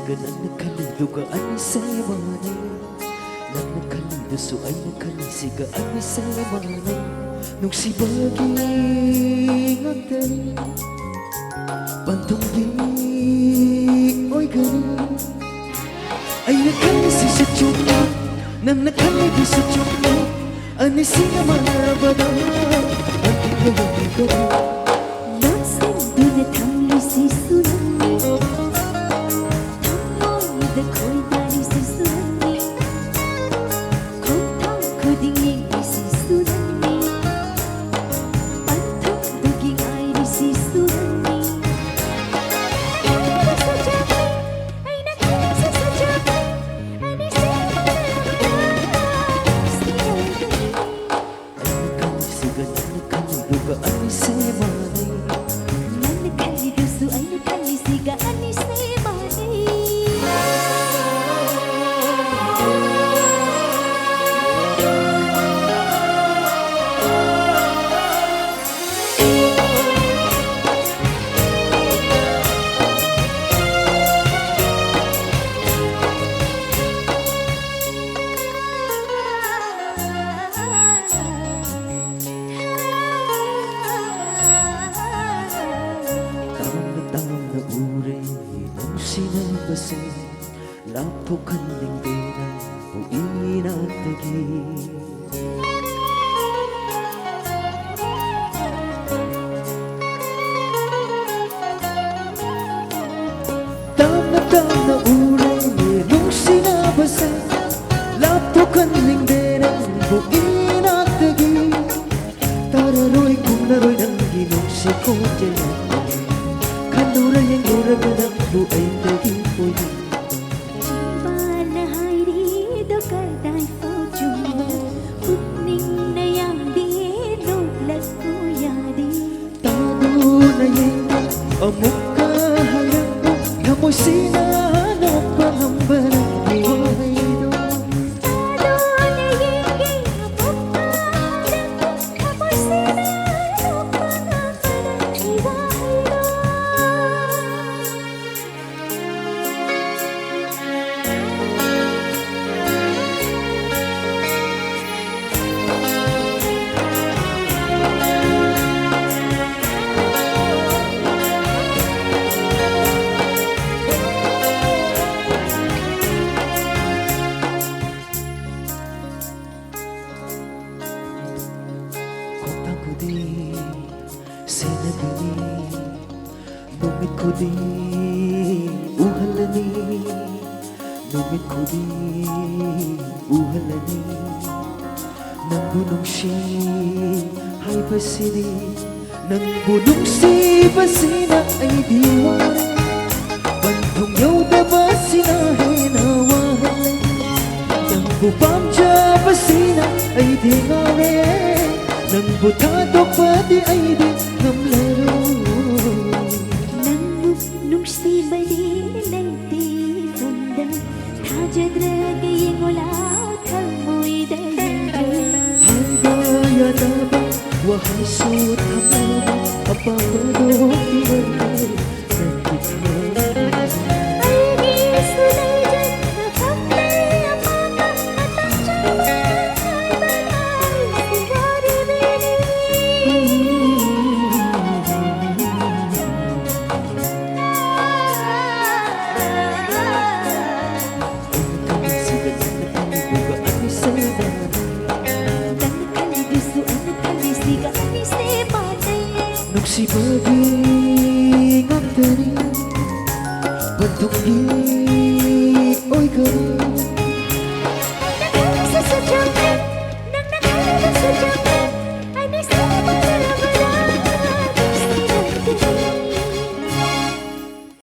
siga ನನ್ನ ಕಲಿದುಗ ಅನಿಸೇವಾನೆ ನನ್ನ ಕಲಿದು ay nakalisig anisamanay nung sibagi ngagdari pantunggi oy gani ay nakalisi sa tiyuka nang nakalidi sa tiyuka anisiga manabada ang tigayang gani Nasib dunet ang lisisunan Tamoy da ko'y dali sisunan Kotang kudinging lisisunan Pantang duging ay lisisunan Para sa Japan ay nakalisa sa Japan Anisip Duga anisemanay Nana kalidusu ay nakalisiga anisemanay Sinabase lapukan lingdiran o inatagi Tama-tama na uray nung sinabase lapukan lingdiran o inatagi Tararoy kung naroy ng ginong si Kote Kanura yang uraganang buhay naging pwede Mana hari do kadai fortune Putning na yang di nuglas ko yadi Tago na yung amok kahalang mo Kamoy sinahanap pangamba ng buhay do Tado na yung amok kahalang mo Kamoy sinahanap pangamba ng buhay do Kodi senagini Numit ko di uhalani Numit ko di uhalani Nang bunong si ay basini Nang bunong si basina ay diwani Bantong yaw da basina ay nawahalay Nang bupam siya basina ay di ngari Nang butadok pati ay di ngamlaro Nang nung stibali nang di sundan Tajad ragayeng ulaw kamoy dahilan Hangaya na ba wahai suot hamama Apapado pinagay nagkikmay Ay gisulay dyan napaklay apaka Natangsaman ay banay siwaribini Nakalidusu ay nakalisiga anisemanay Nung sibagi ngagdari Pantong di oy gani